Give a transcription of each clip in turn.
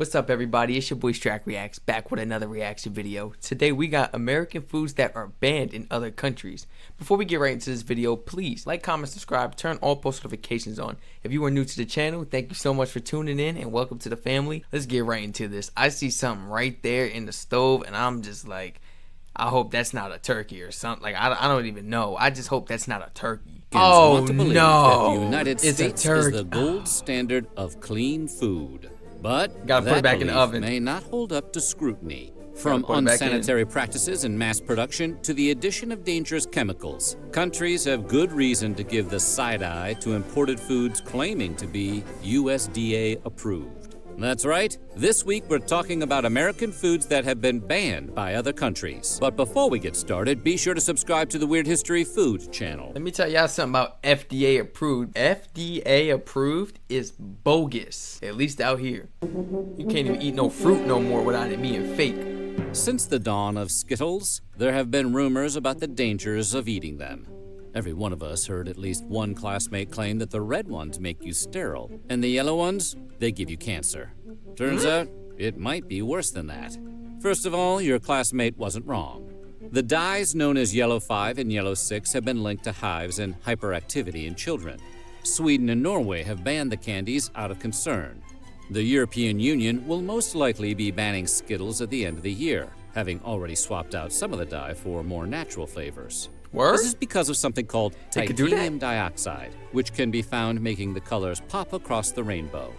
What's up, everybody? It's your boy Strack Reacts, back with another reaction video. Today we got American foods that are banned in other countries. Before we get right into this video, please like, comment, subscribe, turn all post notifications on. If you are new to the channel, thank you so much for tuning in and welcome to the family. Let's get right into this. I see something right there in the stove and I'm just like, I hope that's not a turkey or something. Like, I don't even know. I just hope that's not a turkey. Oh no, the United it's States a turkey. is the gold standard of clean food. But Gotta put it back in the oven. May not hold up to scrutiny. From unsanitary practices in mass production to the addition of dangerous chemicals, countries have good reason to give the side eye to imported foods claiming to be USDA approved. That's right, this week we're talking about American foods that have been banned by other countries. But before we get started, be sure to subscribe to the Weird History Food channel. Let me tell y'all something about FDA approved. FDA approved is bogus, at least out here. You can't even eat no fruit no more without it being fake. Since the dawn of Skittles, there have been rumors about the dangers of eating them. Every one of us heard at least one classmate claim that the red ones make you sterile, and the yellow ones, they give you cancer. Turns out, it might be worse than that. First of all, your classmate wasn't wrong. The dyes known as Yellow 5 and Yellow 6 have been linked to hives and hyperactivity in children. Sweden and Norway have banned the candies out of concern. The European Union will most likely be banning Skittles at the end of the year, having already swapped out some of the dye for more natural flavors. Word? This is because of something called titanium dioxide, which can be found making the colors pop across the rainbow.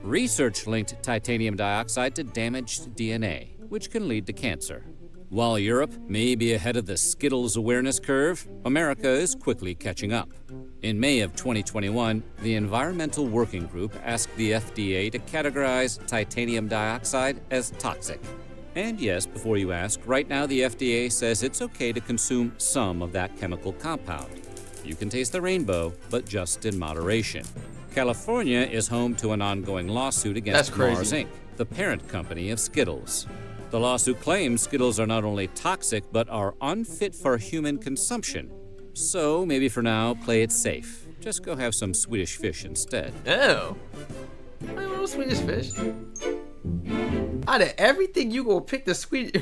Research linked titanium dioxide to damaged DNA, which can lead to cancer. While Europe may be ahead of the Skittles awareness curve, America is quickly catching up. In May of 2021, the Environmental Working Group asked the FDA to categorize titanium dioxide as toxic. And yes, before you ask, right now the FDA says it's okay to consume some of that chemical compound. You can taste the rainbow, but just in moderation. California is home to an ongoing lawsuit against Mars Inc., the parent company of Skittles. The lawsuit claims Skittles are not only toxic, but are unfit for human consumption. So maybe for now, play it safe. Just go have some Swedish fish instead. Oh. I don't know Swedish fish. Out of everything, you gonna pick the Swedish.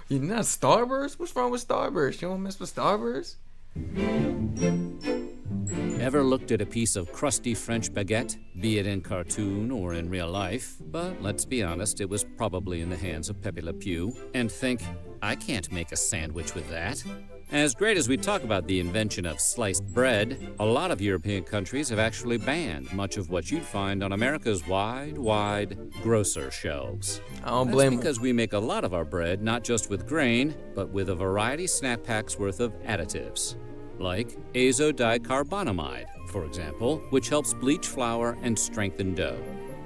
You're not Starburst? What's wrong with Starburst? You don't mess with Starburst? Ever looked at a piece of crusty French baguette, be it in cartoon or in real life, but let's be honest, it was probably in the hands of Pepe Le Pew, and think, I can't make a sandwich with that? As great as we talk about the invention of sliced bread, a lot of European countries have actually banned much of what you'd find on America's wide grocer shelves. I don't blame them. Because we make a lot of our bread not just with grain, but with a variety snap packs worth of additives, like azodicarbonamide, for example, which helps bleach flour and strengthen dough.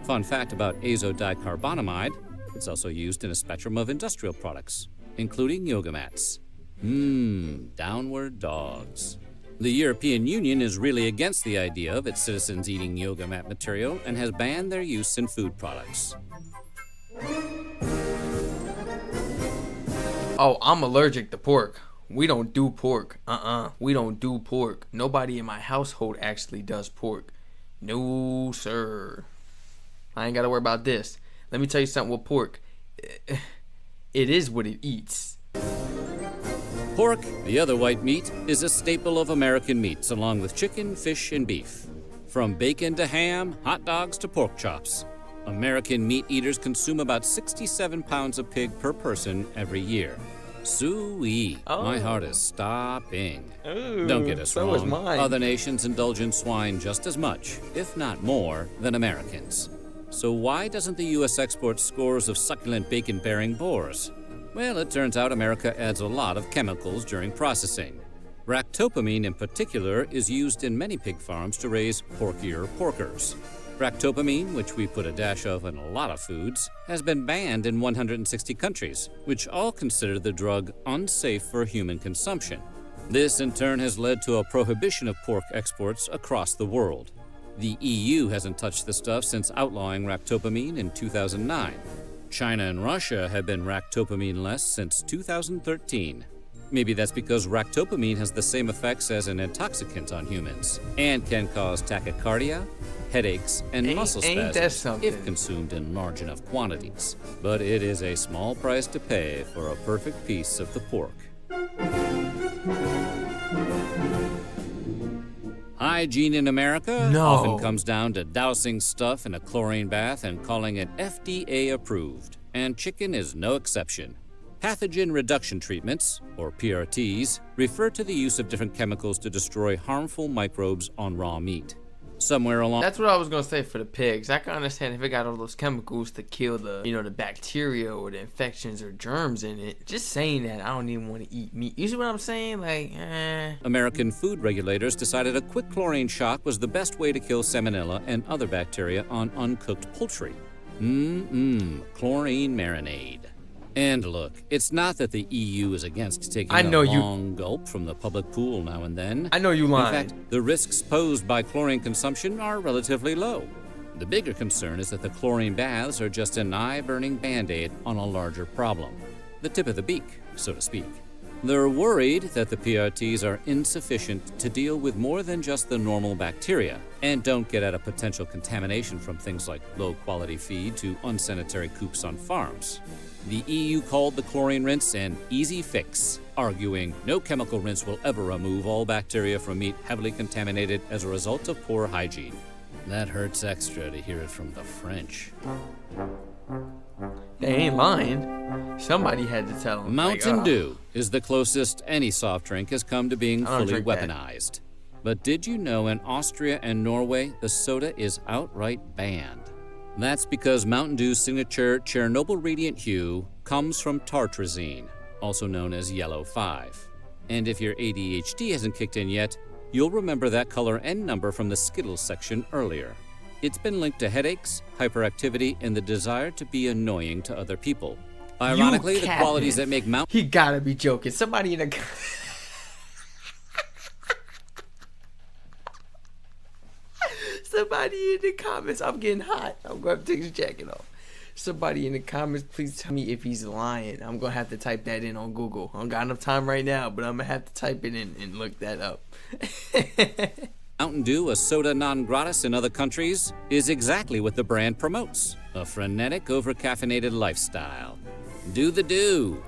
Fun fact about azodicarbonamide, it's also used in a spectrum of industrial products, including yoga mats. Downward dogs. The European Union is really against the idea of its citizens eating yoga mat material and has banned their use in food products. Oh, I'm allergic to pork. We don't do pork. We don't do pork. Nobody in my household actually does pork. No, sir. I ain't gotta worry about this. Let me tell you something with pork. It is what it eats. Pork, the other white meat, is a staple of American meats along with chicken, fish, and beef. From bacon to ham, hot dogs to pork chops. American meat eaters consume about 67 pounds of pig per person every year. Soo-wee, my heart is stopping. Ooh, don't get us so wrong, is mine. Other nations indulge in swine just as much, if not more, than Americans. So why doesn't the U.S. export scores of succulent bacon-bearing boars? Well, it turns out America adds a lot of chemicals during processing. Ractopamine in particular is used in many pig farms to raise porkier porkers. Ractopamine, which we put a dash of in a lot of foods, has been banned in 160 countries, which all consider the drug unsafe for human consumption. This in turn has led to a prohibition of pork exports across the world. The EU hasn't touched the stuff since outlawing ractopamine in 2009. China and Russia have been ractopamine-less since 2013. Maybe that's because ractopamine has the same effects as an intoxicant on humans and can cause tachycardia, headaches, and muscle Ain't that spasms something? if consumed in large enough quantities. But it is a small price to pay for a perfect piece of the pork. Hygiene in America often comes down to dousing stuff in a chlorine bath and calling it FDA approved, and chicken is no exception. Pathogen reduction treatments, or PRTs, refer to the use of different chemicals to destroy harmful microbes on raw meat. Somewhere along... That's what I was gonna say for the pigs. I can understand if it got all those chemicals to kill the, the bacteria or the infections or germs in it. Just saying that, I don't even want to eat meat. You see what I'm saying? Like, American food regulators decided a quick chlorine shock was the best way to kill salmonella and other bacteria on uncooked poultry. Chlorine marinade. And look, it's not that the EU is against taking a long gulp from the public pool now and then. I know you lying. In fact, the risks posed by chlorine consumption are relatively low. The bigger concern is that the chlorine baths are just an eye-burning Band-Aid on a larger problem. The tip of the beak, so to speak. They're worried that the PRTs are insufficient to deal with more than just the normal bacteria and don't get at a potential contamination from things like low-quality feed to unsanitary coops on farms. The EU called the chlorine rinse an easy fix, arguing no chemical rinse will ever remove all bacteria from meat heavily contaminated as a result of poor hygiene. That hurts extra to hear it from the French. They ain't lying. Somebody had to tell them. Mountain Dew is the closest any soft drink has come to being fully weaponized. But did you know in Austria and Norway, the soda is outright banned? That's because Mountain Dew's signature Chernobyl radiant hue comes from tartrazine, also known as yellow 5. And if your ADHD hasn't kicked in yet, you'll remember that color and number from the Skittles section earlier. It's been linked to headaches, hyperactivity, and the desire to be annoying to other people. Ironically, the qualities that make Mountain... He gotta be joking. Somebody in the... Somebody in the comments. I'm getting hot. I'm going to take his jacket off. Somebody in the comments, please tell me if he's lying. I'm going to have to type that in on Google. I don't got enough time right now, but I'm going to have to type it in and look that up. Mountain Dew, a soda non gratis in other countries, is exactly what the brand promotes. A frenetic, over-caffeinated lifestyle. Do the do.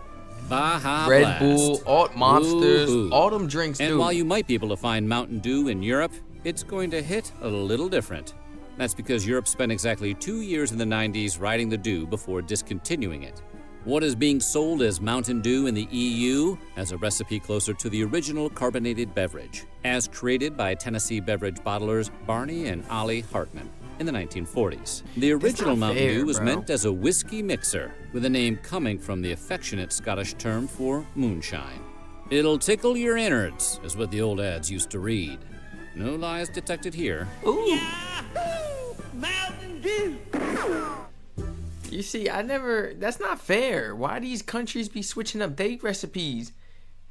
Baja Red Blast. Bull, Alt Monsters, all them drinks And while you might be able to find Mountain Dew in Europe, it's going to hit a little different. That's because Europe spent exactly 2 years in the 90s riding the dew before discontinuing it. What is being sold as Mountain Dew in the EU has a recipe closer to the original carbonated beverage, as created by Tennessee beverage bottlers Barney and Ollie Hartman in the 1940s. The original Mountain Dew was meant as a whiskey mixer, with a name coming from the affectionate Scottish term for moonshine. It'll tickle your innards, is what the old ads used to read. No lies detected here. Ooh. Yahoo! Mountain Dew! You see, that's not fair. Why these countries be switching up their recipes?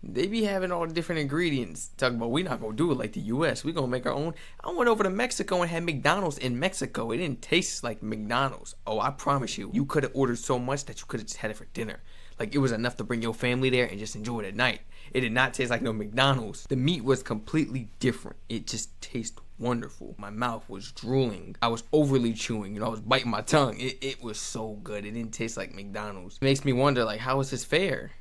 They be having all the different ingredients. Talking about, we not gonna do it like the US. We gonna make our own. I went over to Mexico and had McDonald's in Mexico. It didn't taste like McDonald's. Oh, I promise you. You could have ordered so much that you could have just had it for dinner. Like, it was enough to bring your family there and just enjoy it at night. It did not taste like no McDonald's. The meat was completely different. It just tasted wonderful. My mouth was drooling. I was overly chewing. I was biting my tongue. It was so good. It didn't taste like McDonald's. It makes me wonder, like, how is this fair?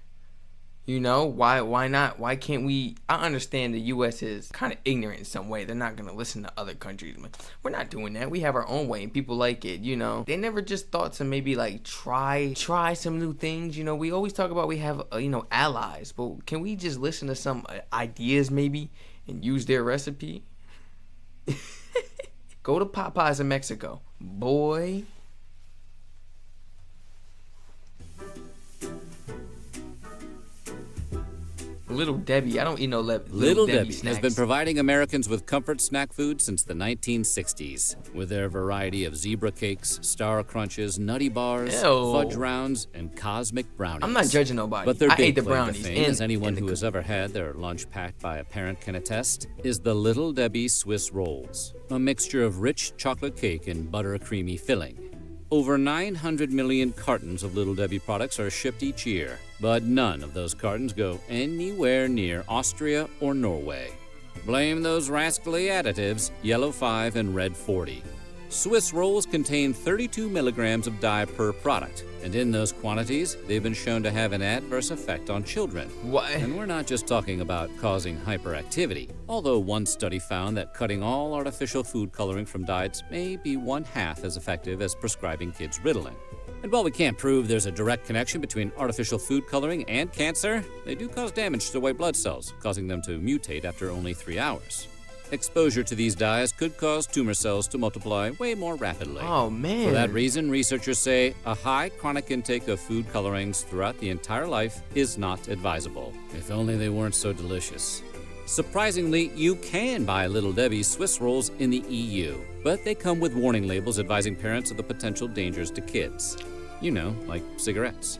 Why not? Why can't we? I understand the U.S. is kind of ignorant in some way. They're not going to listen to other countries. We're not doing that. We have our own way and people like it, They never just thought to maybe like try some new things, We always talk about we have, allies. But can we just listen to some ideas maybe and use their recipe? Go to Popeyes in Mexico. Boy. Little Debbie, I don't eat no Little Debbie snacks. Has been providing Americans with comfort snack food since the 1960s, with their variety of zebra cakes, star crunches, nutty bars, fudge rounds, and cosmic brownies. I'm not judging nobody. But their I big ate the claim to brownies. fame, as anyone who has ever had their lunch packed by a parent can attest, is the Little Debbie Swiss Rolls, a mixture of rich chocolate cake and butter-creamy filling. Over 900 million cartons of Little Debbie products are shipped each year, but none of those cartons go anywhere near Austria or Norway. Blame those rascally additives, yellow 5 and red 40. Swiss rolls contain 32 milligrams of dye per product, and in those quantities, they've been shown to have an adverse effect on children. What? And we're not just talking about causing hyperactivity, although one study found that cutting all artificial food coloring from diets may be 1/2 as effective as prescribing kids Ritalin. And while we can't prove there's a direct connection between artificial food coloring and cancer, they do cause damage to white blood cells, causing them to mutate after only 3 hours. Exposure to these dyes could cause tumor cells to multiply way more rapidly. Oh, man. For that reason, researchers say a high chronic intake of food colorings throughout the entire life is not advisable. If only they weren't so delicious. Surprisingly, you can buy Little Debbie's Swiss rolls in the EU, but they come with warning labels advising parents of the potential dangers to kids. You know, like cigarettes.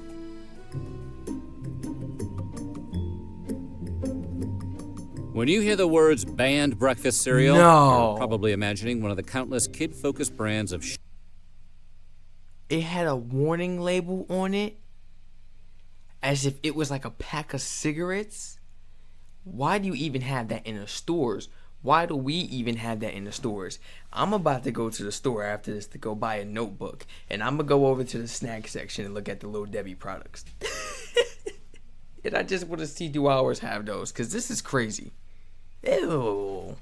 When you hear the words banned breakfast cereal, No. you're probably imagining one of the countless kid-focused brands of It had a warning label on it, as if it was like a pack of cigarettes. Why do you even have that in the stores? Why do we even have that in the stores? I'm about to go to the store after this to go buy a notebook, and I'm gonna go over to the snack section and look at the Little Debbie products. And I just want to see, do ours have those? Because this is crazy. Ew.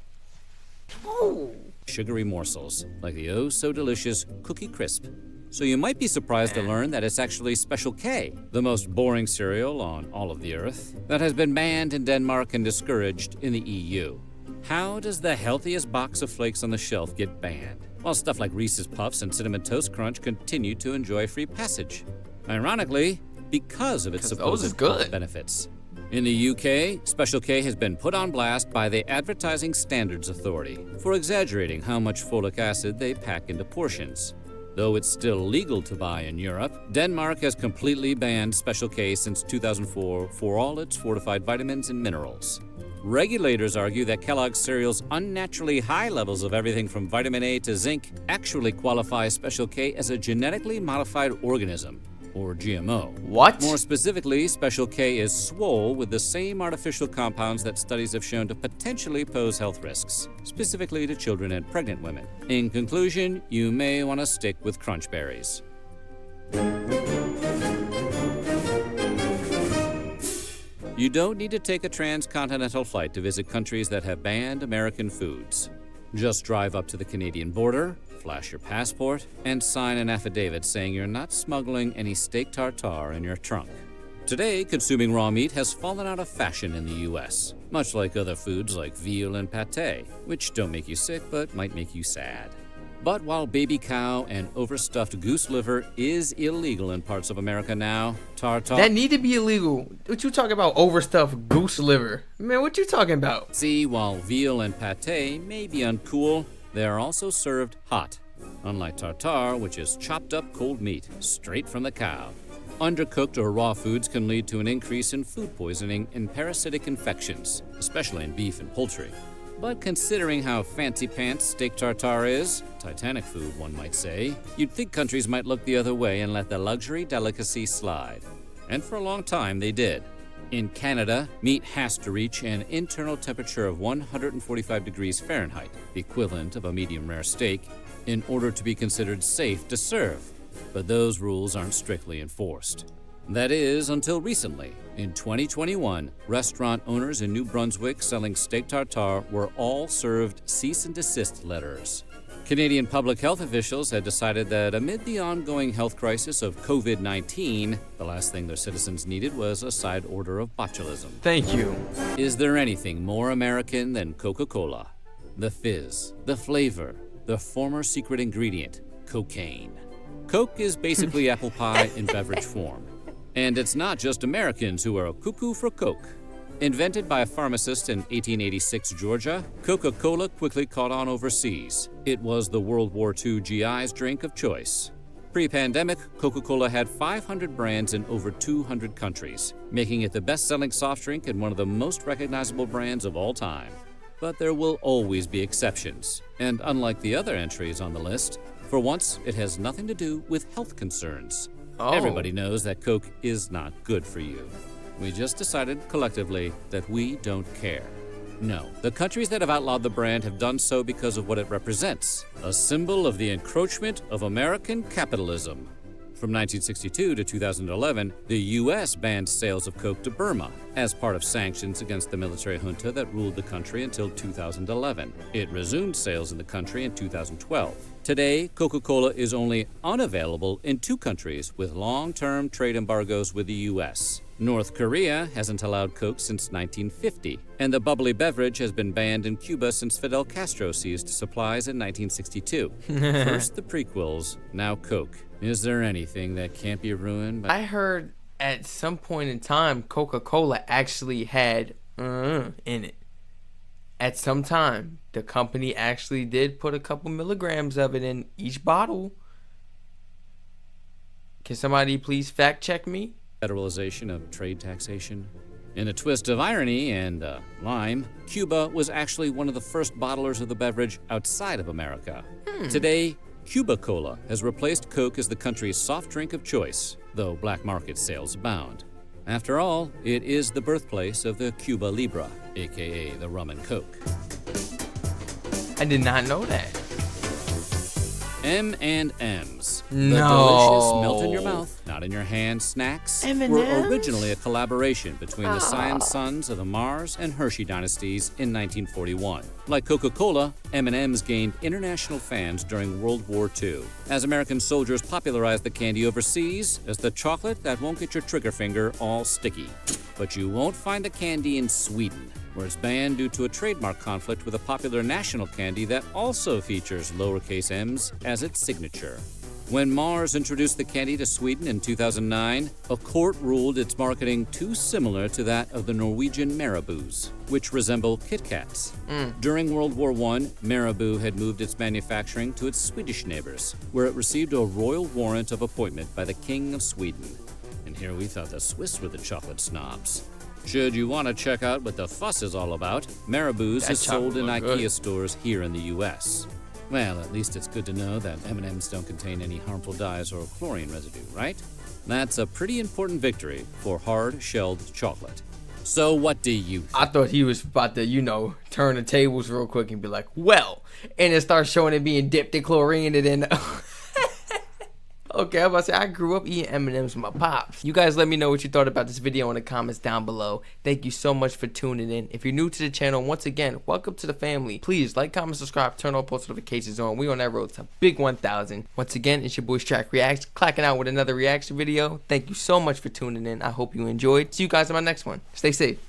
Oh. sugary morsels, like the oh-so-delicious Cookie Crisp. So you might be surprised to learn that it's actually Special K, the most boring cereal on all of the earth, that has been banned in Denmark and discouraged in the EU. How does the healthiest box of flakes on the shelf get banned, while stuff like Reese's Puffs and Cinnamon Toast Crunch continue to enjoy free passage? Ironically, because of its supposed health benefits. In the UK, Special K has been put on blast by the Advertising Standards Authority for exaggerating how much folic acid they pack into portions. Though it's still legal to buy in Europe, Denmark has completely banned Special K since 2004 for all its fortified vitamins and minerals. Regulators argue that Kellogg's cereal's unnaturally high levels of everything from vitamin A to zinc actually qualify Special K as a genetically modified organism, or GMO. What? More specifically, Special K is swole with the same artificial compounds that studies have shown to potentially pose health risks, specifically to children and pregnant women. In conclusion, you may want to stick with Crunch Berries. You don't need to take a transcontinental flight to visit countries that have banned American foods. Just drive up to the Canadian border, flash your passport, and sign an affidavit saying you're not smuggling any steak tartare in your trunk. Today, consuming raw meat has fallen out of fashion in the US, much like other foods like veal and pate, which don't make you sick but might make you sad. But while baby cow and overstuffed goose liver is illegal in parts of America now, tartar... That need to be illegal. What you talking about, overstuffed goose liver? Man, what you talking about? See, while veal and pate may be uncool, they are also served hot, unlike tartar, which is chopped up cold meat, straight from the cow. Undercooked or raw foods can lead to an increase in food poisoning and parasitic infections, especially in beef and poultry. But considering how fancy pants steak tartare is, Titanic food one might say, you'd think countries might look the other way and let the luxury delicacy slide. And for a long time they did. In Canada, meat has to reach an internal temperature of 145 degrees Fahrenheit, the equivalent of a medium rare steak, in order to be considered safe to serve. But those rules aren't strictly enforced. That is, until recently. In 2021, restaurant owners in New Brunswick selling steak tartare were all served cease and desist letters. Canadian public health officials had decided that amid the ongoing health crisis of COVID-19, the last thing their citizens needed was a side order of botulism. Thank you. Is there anything more American than Coca-Cola? The fizz, the flavor, the former secret ingredient, cocaine. Coke is basically apple pie in beverage form. And it's not just Americans who are cuckoo for Coke. Invented by a pharmacist in 1886 Georgia, Coca-Cola quickly caught on overseas. It was the World War II GI's drink of choice. Pre-pandemic, Coca-Cola had 500 brands in over 200 countries, making it the best-selling soft drink and one of the most recognizable brands of all time. But there will always be exceptions. And unlike the other entries on the list, for once, it has nothing to do with health concerns. Oh. Everybody knows that Coke is not good for you. We just decided collectively that we don't care. No, the countries that have outlawed the brand have done so because of what it represents, a symbol of the encroachment of American capitalism. From 1962 to 2011, the U.S. banned sales of Coke to Burma as part of sanctions against the military junta that ruled the country until 2011. It resumed sales in the country in 2012. Today, Coca-Cola is only unavailable in 2 countries with long-term trade embargoes with the U.S. North Korea hasn't allowed Coke since 1950, and the bubbly beverage has been banned in Cuba since Fidel Castro seized supplies in 1962. First the prequels, now Coke. Is there anything that can't be ruined by... I heard at some point in time, Coca-Cola actually had in it. At some time, the company actually did put a couple milligrams of it in each bottle. Can somebody please fact check me? Federalization of trade taxation? In a twist of irony and lime, Cuba was actually one of the first bottlers of the beverage outside of America. Today, Cuba Cola has replaced Coke as the country's soft drink of choice, though black market sales abound. After all, it is the birthplace of the Cuba Libre, aka the rum and Coke. I did not know that. M&M's. No. The delicious melt in your mouth, not in your hand snacks M&Ms? were originally a collaboration between the Scion sons of the Mars and Hershey dynasties in 1941. Like Coca-Cola, M&M's gained international fans during World War II, as American soldiers popularized the candy overseas as the chocolate that won't get your trigger finger all sticky. But you won't find the candy in Sweden, where it's banned due to a trademark conflict with a popular national candy that also features lowercase m's as its signature. When Mars introduced the candy to Sweden in 2009, a court ruled its marketing too similar to that of the Norwegian Marabous, which resemble Kit Kats. During World War I, Marabou had moved its manufacturing to its Swedish neighbors, where it received a royal warrant of appointment by the King of Sweden. And here we thought the Swiss were the chocolate snobs. Should you want to check out what the fuss is all about, Marabou's is sold in IKEA stores here in the U.S. Well, at least it's good to know that M&Ms don't contain any harmful dyes or chlorine residue, right? That's a pretty important victory for hard-shelled chocolate. So what do you think? I thought he was about to, turn the tables real quick and be like, well, and then start showing it being dipped in chlorine and then... Okay, I'm about to say, I grew up eating M&M's with my pops. You guys let me know what you thought about this video in the comments down below. Thank you so much for tuning in. If you're new to the channel, once again, welcome to the family. Please like, comment, subscribe, turn all post notifications on. We on that road to big 1,000. Once again, it's your boy Strack Reacts, clacking out with another reaction video. Thank you so much for tuning in. I hope you enjoyed. See you guys in my next one. Stay safe.